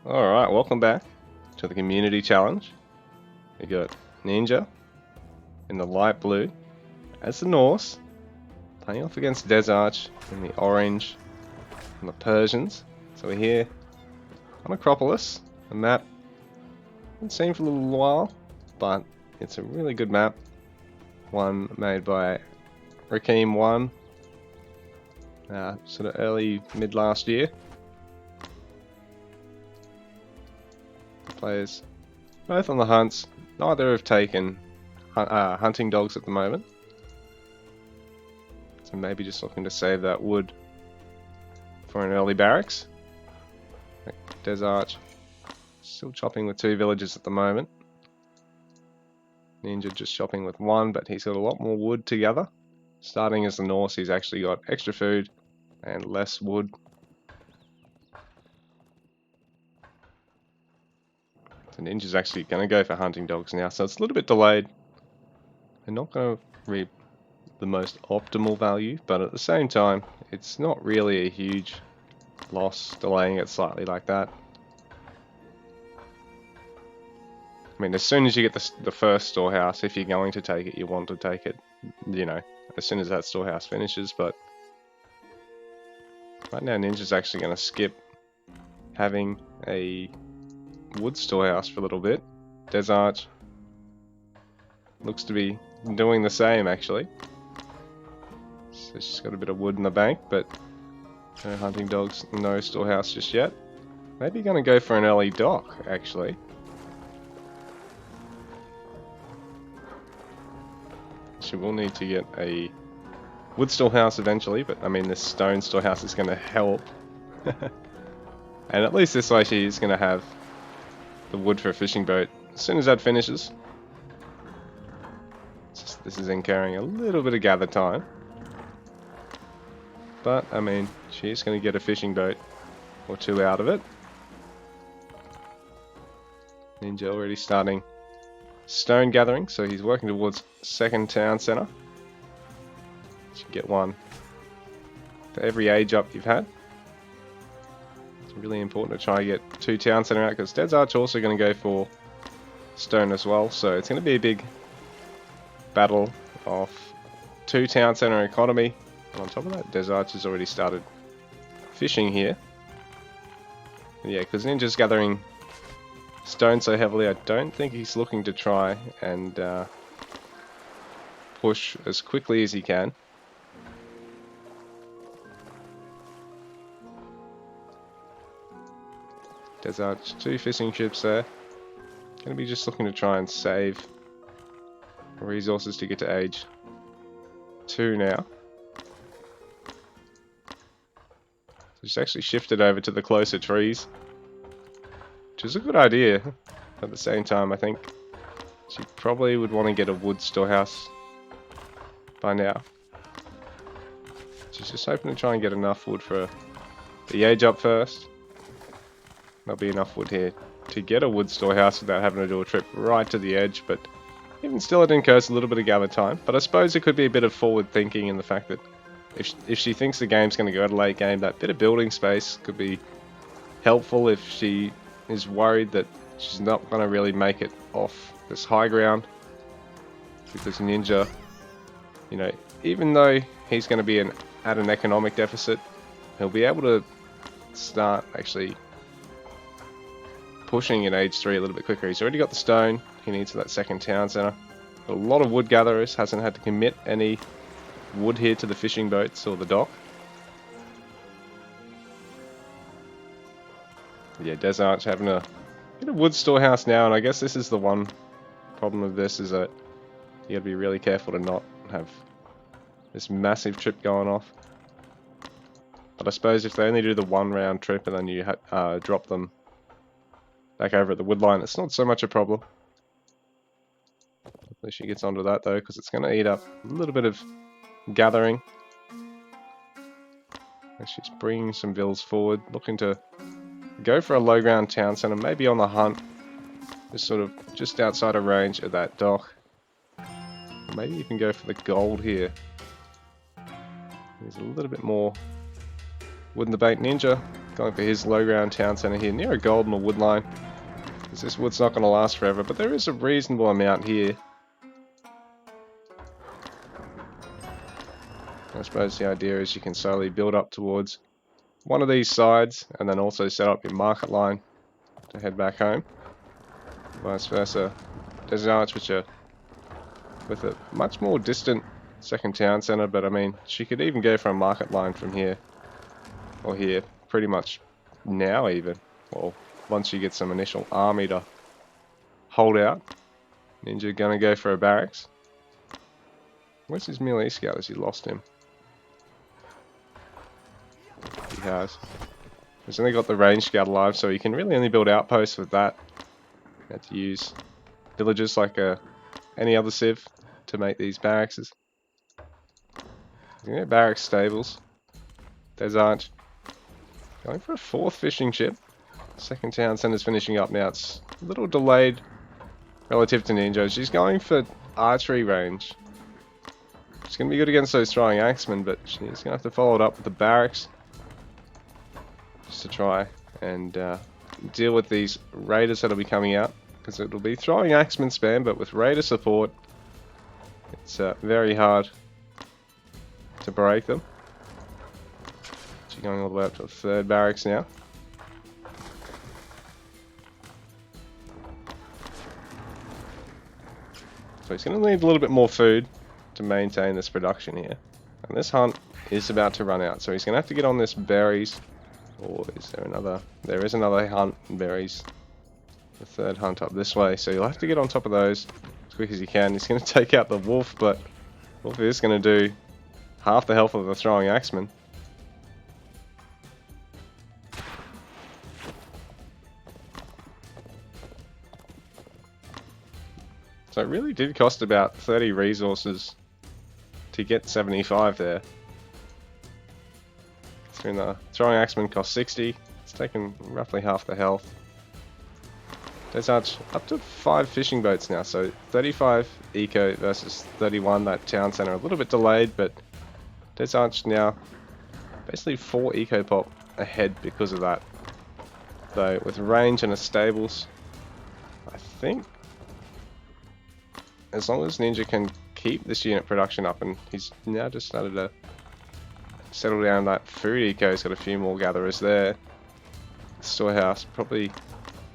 Alright, welcome back to the community challenge. We got Neenja in the light blue as the Norse, playing off against DesArch in the orange and the Persians. So we're here on Acropolis, a map I haven't seen for a little while, but it's a really good map. One made by Rakim 1, sort of early, mid last year. Players both on the hunts. Neither have taken hunting dogs at the moment, so maybe just looking to save that wood for an early barracks. DesArch still chopping with 2 villages at the moment. Neenja just chopping with 1, but he's got a lot more wood together. Starting as the Norse, he's actually got extra food and less wood. So Ninja's actually going to go for hunting dogs now, so it's a little bit delayed. They're not going to reap the most optimal value, but at the same time, it's not really a huge loss delaying it slightly like that. I mean, as soon as you get the first storehouse, if you're going to take it, you want to take it, you know, as soon as that storehouse finishes, but right now Ninja's actually going to skip having a wood storehouse for a little bit. DesArch looks to be doing the same actually. So she's got a bit of wood in the bank, but no hunting dogs, no storehouse just yet. Maybe going to go for an early dock actually. She will need to get a wood storehouse eventually, but I mean this stone storehouse is going to help. And at least this way she's going to have the wood for a fishing boat as soon as that finishes. This is incurring a little bit of gather time, but I mean she's going to get a fishing boat or 2 out of it. Neenja already starting stone gathering, so he's working towards second town center. Should get 1 for every age up you've had. Really important to try and get 2 town center out, because DesArch also going to go for stone as well, so it's going to be a big battle of 2 town center economy. And on top of that, DesArch has already started fishing here. And yeah, because Ninja's gathering stone so heavily, I don't think he's looking to try and push as quickly as he can. DesArch, 2 fishing ships there. Gonna be just looking to try and save resources to get to age 2 now. So she's actually shifted over to the closer trees, which is a good idea. At the same time, I think she probably would want to get a wood storehouse by now. She's just hoping to try and get enough wood for the age up first. There'll be enough wood here to get a wood storehouse without having to do a trip right to the edge, but even still it incurs a little bit of gather time. But I suppose it could be a bit of forward thinking in the fact that if she thinks the game's going to go to late game, that bit of building space could be helpful if she is worried that she's not going to really make it off this high ground. Because Neenja, you know, even though he's going to be at an economic deficit, he'll be able to start actually pushing in age 3 a little bit quicker. He's already got the stone he needs for that second town center. A lot of wood gatherers, hasn't had to commit any wood here to the fishing boats or the dock. Yeah, DesArch having a bit of wood storehouse now, and I guess this is the one problem with this, is that you gotta be really careful to not have this massive trip going off. But I suppose if they only do the 1 round trip and then you drop them back over at the wood line, it's not so much a problem. Hopefully she gets onto that though, because it's going to eat up a little bit of gathering. And she's bringing some vills forward, looking to go for a low ground town center, maybe on the hunt, just sort of just outside of range of that dock. Or maybe you can go for the gold here. There's a little bit more wood in the bank. Neenja Going for his low ground town centre here, near a gold and a wood line. Because this wood's not going to last forever, but there is a reasonable amount here. I suppose the idea is you can slowly build up towards one of these sides, and then also set up your market line to head back home. Vice versa. DesArch, which are with a much more distant second town centre, but I mean, she could even go for a market line from here, or here, pretty much now even. Well, once you get some initial army to hold out. Neenja gonna go for a barracks. Where's his melee scout? Has he lost him? He has. He's only got the range scout alive, so he can really only build outposts with that. You have to use villages like any other civ to make these barracks. Yeah, barracks stables. DesArch going for a 4th fishing ship. Second town center's finishing up now. It's a little delayed relative to Neenja. She's going for archery range. She's going to be good against those throwing axemen, but she's going to have to follow it up with the barracks. Just to try and deal with these raiders that'll be coming out. Because it'll be throwing axemen spam, but with raider support, it's very hard to break them. She's going all the way up to the 3rd barracks now. So he's going to need a little bit more food to maintain this production here. And this hunt is about to run out, so he's going to have to get on this berries. Or is there another? There is another hunt in berries. The 3rd hunt up this way, so you'll have to get on top of those as quick as you can. He's going to take out the wolf, but wolf is going to do half the health of the throwing axeman. So it really did cost about 30 resources to get 75 there. Considering the throwing axeman cost 60, it's taken roughly half the health. DesArch up to 5 fishing boats now, so 35 eco versus 31, that town centre. A little bit delayed, but DesArch now basically 4 eco pop ahead because of that. Though with range and a stables, I think as long as Neenja can keep this unit production up, and he's now just started to settle down that food eco, he's got a few more gatherers there. Storehouse, probably,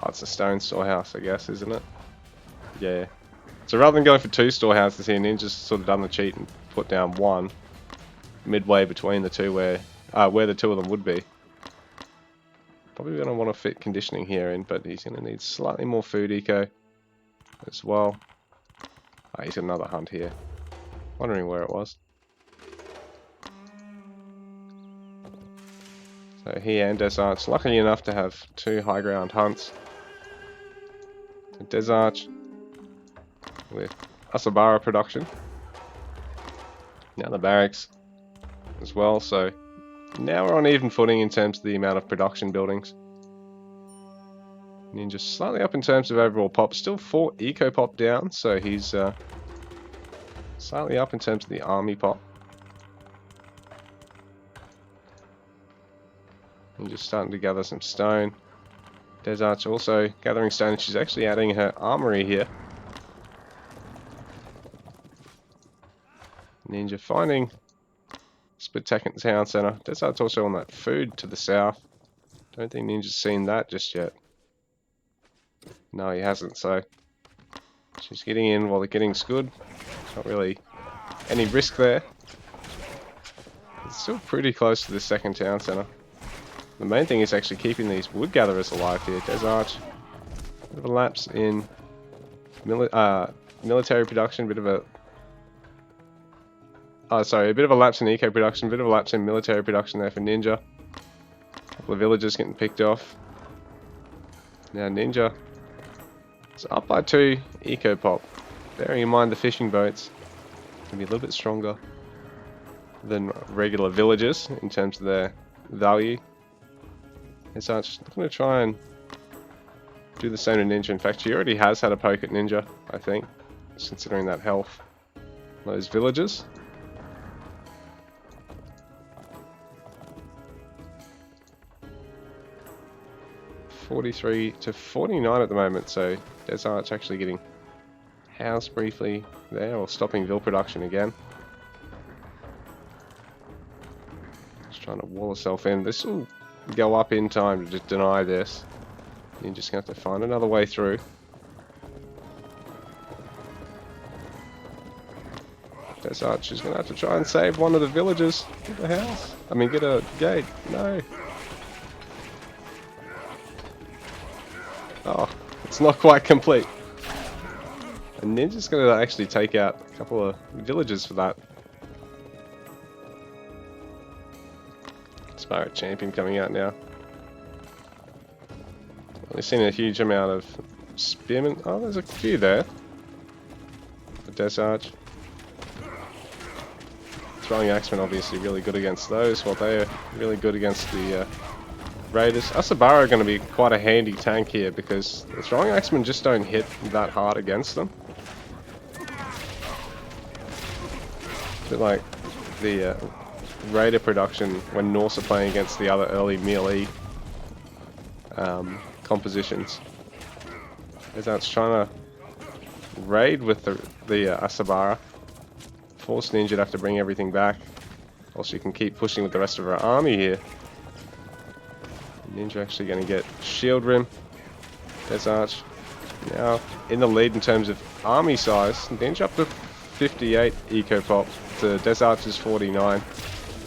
oh, it's a stone storehouse, I guess, isn't it? Yeah. So rather than going for 2 storehouses here, Ninja's sort of done the cheat and put down 1 midway between the 2 where the 2 of them would be. Probably going to want to fit conditioning here in, but he's going to need slightly more food eco as well. He's got another hunt here. Wondering where it was. So he and DesArch, lucky enough to have 2 high ground hunts. So DesArch with Asabara production. Now the barracks as well, so now we're on even footing in terms of the amount of production buildings. Neenja slightly up in terms of overall pop, still 4 eco pop down, so he's slightly up in terms of the army pop. And just starting to gather some stone. DesArch also gathering stone, she's actually adding her armory here. Neenja finding split second town center. DesArch also on that food to the south. Don't think Ninja's seen that just yet. No, he hasn't, so she's getting in while the getting's good. Not really any risk there. It's still pretty close to the second town center. The main thing is actually keeping these wood gatherers alive here. DesArch, bit of a lapse in military production, a bit of a lapse in eco production, bit of a lapse in military production there for Neenja. A couple of villagers getting picked off. Now Neenja is up by 2 eco pop. Bearing in mind the fishing boats can be a little bit stronger than regular villagers in terms of their value. DesArch going to try and do the same to Neenja. In fact, she already has had a poke at Neenja, I think, just considering that health. Those villagers. 43 to 49 at the moment, so DesArch actually getting housed briefly there, or stopping Vil production again. Just trying to wall herself in. This will go up in time to just deny this. You're just going to have to find another way through. DesArch is going to have to try and save one of the villagers. Get the house. I mean, get a gate. No. Oh, it's not quite complete. And Ninja's going to actually take out a couple of villagers for that. Spirit Champion coming out now. We've seen a huge amount of spearmen. Oh, there's a few there. The DesArch. Throwing Axemen obviously really good against those, while they are really good against the Raiders. Asabara are going to be quite a handy tank here because the Throwing Axemen just don't hit that hard against them. A bit like the Raider production when Norse are playing against the other early melee compositions. DesArch trying to raid with the Asabara. Force Neenja to have to bring everything back, or she can keep pushing with the rest of her army here. Neenja actually going to get Shield Rim. DesArch now in the lead in terms of army size. Neenja up to 58 eco pop to DesArch's 49.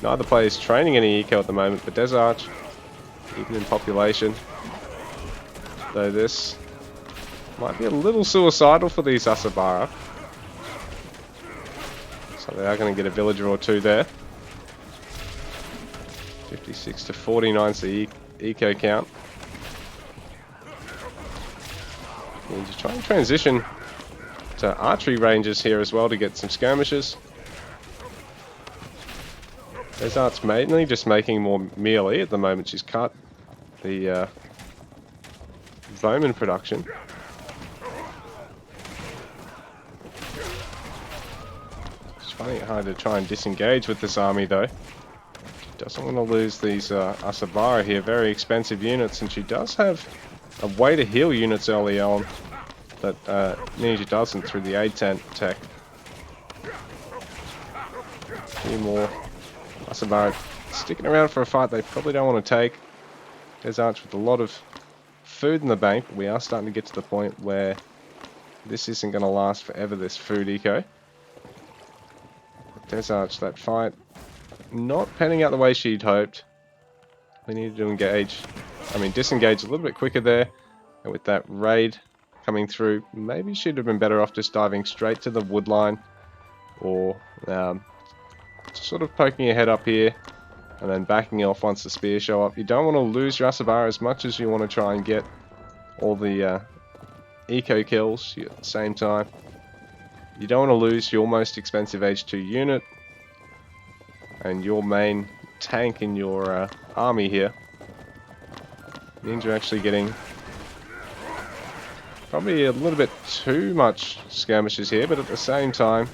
Neither player is training any eco at the moment, but DesArch, even in population, though this might be a little suicidal for these Asabara. So they are going to get a villager or two there. 56 to 49 is the eco count. And just try and transition to archery ranges here as well to get some skirmishes. DesArch's mainly just making more melee at the moment. She's cut the Bowman production. Finding it hard to try and disengage with this army though. She doesn't want to lose these Asabara here, very expensive units, and she does have a way to heal units early on that Neenja doesn't through the aid tent tech. A few more Asabara sticking around for a fight they probably don't want to take. DesArch with a lot of food in the bank, but we are starting to get to the point where this isn't going to last forever, this food eco. DesArch, that fight not panning out the way she'd hoped. We needed to disengage a little bit quicker there. And with that raid coming through, maybe she'd have been better off just diving straight to the wood line, or sort of poking your head up here and then backing off once the spears show up. You don't want to lose your Asabara as much as you want to try and get all the eco kills at the same time. You don't want to lose your most expensive H2 unit and your main tank in your army here. Neenja actually getting probably a little bit too much skirmishes here, but at the same time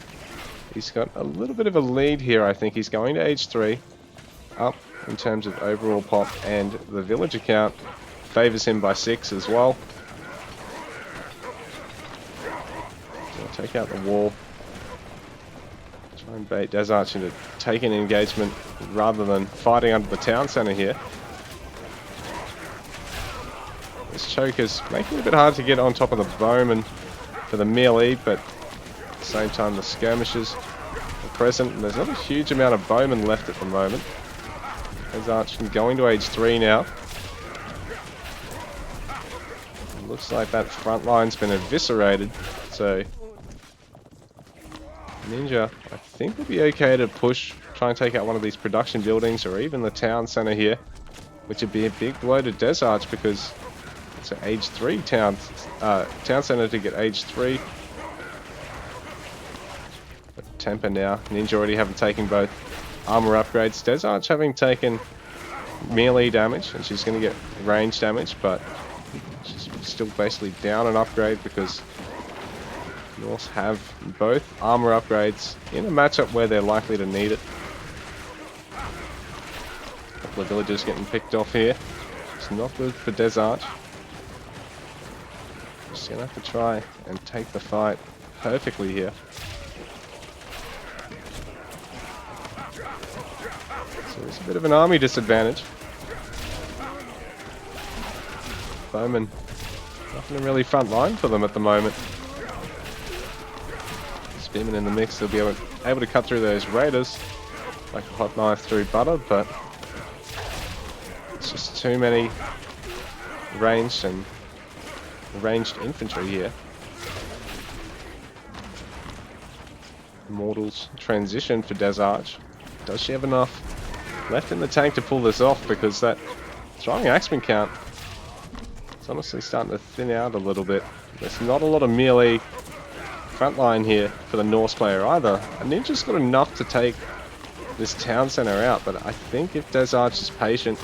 he's got a little bit of a lead here. I think he's going to H3 up in terms of overall pop, and the villager count favors him by 6 as well. Take out the wall. Try and bait DesArch into taking engagement rather than fighting under the town centre here. This choker's making it a bit hard to get on top of the bowman for the melee, but at the same time the skirmishers are present, and there's not a huge amount of bowmen left at the moment. DesArch going to age 3 now. It looks like that front line's been eviscerated, so Neenja, I think, will be okay to push, try and take out one of these production buildings or even the town centre here, which would be a big blow to DesArch because it's an age 3 town centre to get age 3. But temper now. Neenja already having taken both armour upgrades. DesArch having taken melee damage, and she's going to get range damage, but she's still basically down an upgrade because Norse have both armor upgrades in a matchup where they're likely to need it. A couple of villagers getting picked off here. It's not good for DesArch. Just gonna have to try and take the fight perfectly here. So there's a bit of an army disadvantage. Bowman, nothing really front line for them at the moment. Spearman in the mix, they'll be able to cut through those raiders like a hot knife through butter, but it's just too many ranged infantry here. Immortals transition for DesArch. Does she have enough left in the tank to pull this off? Because that throwing axeman count is honestly starting to thin out a little bit. There's not a lot of melee front line here for the Norse player either. And Ninja's got enough to take this town center out, but I think if DesArch is patient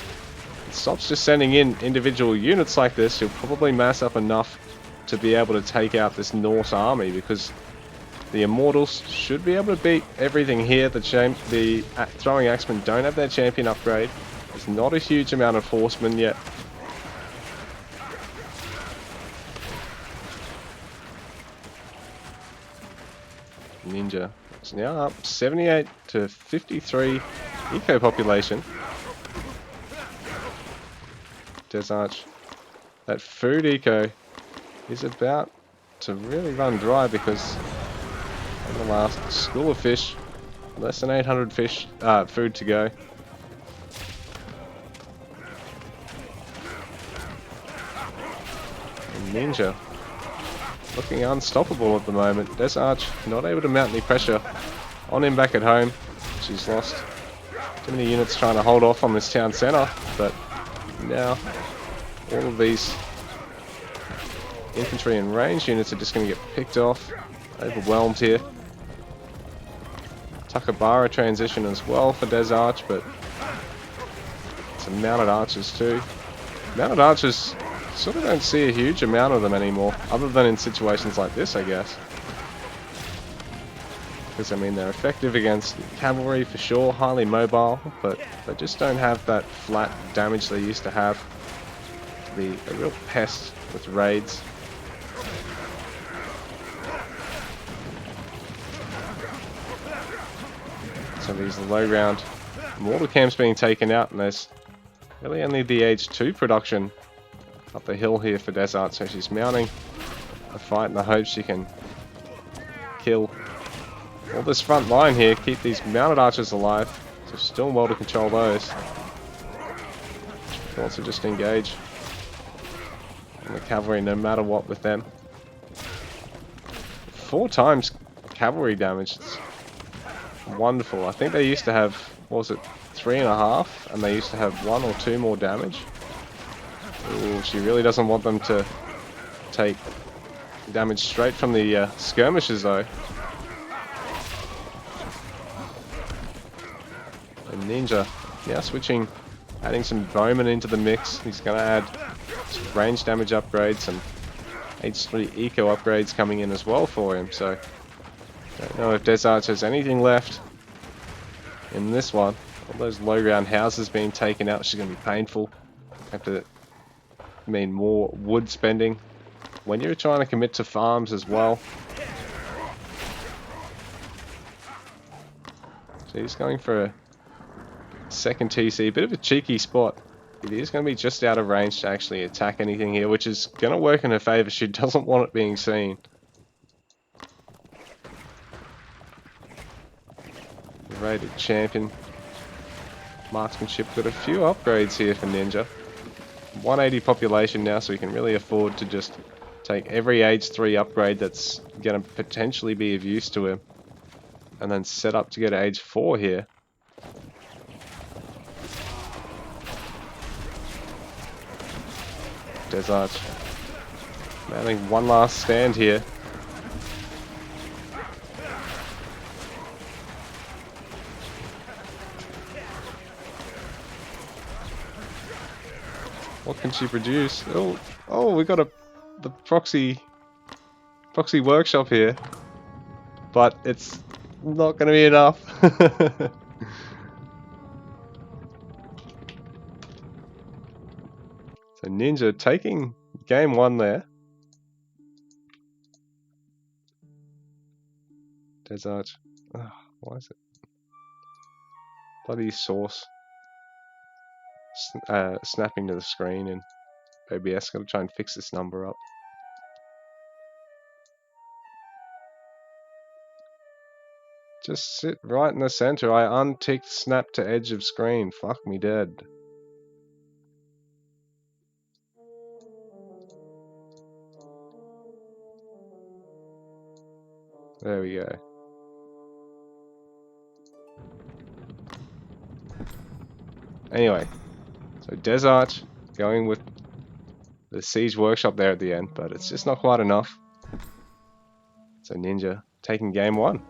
and stops just sending in individual units like this, he'll probably mass up enough to be able to take out this Norse army, because the Immortals should be able to beat everything here. The throwing axemen don't have their champion upgrade. There's not a huge amount of horsemen yet. Neenja is now up 78 to 53 eco population. DesArch, that food eco is about to really run dry, because in the last school of fish, less than 800 food to go. And Neenja looking unstoppable at the moment. DesArch not able to mount any pressure on him back at home. She's lost too many units trying to hold off on this town centre, but now all of these infantry and range units are just going to get picked off, overwhelmed here. Takabara transition as well for DesArch, but some mounted archers too. Mounted archers, sort of don't see a huge amount of them anymore, other than in situations like this, I guess. Because, I mean, they're effective against cavalry for sure, highly mobile, but they just don't have that flat damage they used to have. Be a real pest with raids. So these low round mortar camps being taken out, and there's really only the age 2 production up the hill here for DesArch, so she's mounting a fight in the hope she can kill all this front line here, keep these mounted archers alive. So she's doing well to control those. She can also just engage on the cavalry no matter what with them. 4 times cavalry damage. It's wonderful. I think they used to have, what was it, 3.5, and they used to have 1 or 2 more damage. Ooh, she really doesn't want them to take damage straight from the skirmishes though. And Neenja now switching, adding some bowmen into the mix. He's going to add some range damage upgrades and H3 eco upgrades coming in as well for him. So don't know if DesArch has anything left in this one. All those low ground houses being taken out, which is going to be painful. Have to mean more wood spending when you're trying to commit to farms as well. So he's going for a second TC, bit of a cheeky spot. It is going to be just out of range to actually attack anything here, which is going to work in her favour. She doesn't want it being seen. Rated champion marksmanship, got a few upgrades here for Neenja. 180 population now, so he can really afford to just take every age 3 upgrade that's going to potentially be of use to him, and then set up to get age 4 here. DesArch mounting one last stand here. What can she produce? Oh, we got the proxy workshop here, but it's not going to be enough. So Neenja taking game 1 there. DesArch. Ugh, why is it? Bloody source. Snapping to the screen in OBS. Gotta try and fix this number up. Just sit right in the center. I unticked snap to edge of screen. Fuck me dead. There we go. Anyway, so DesArch going with the Siege Workshop there at the end, but it's just not quite enough. So Neenja taking game 1.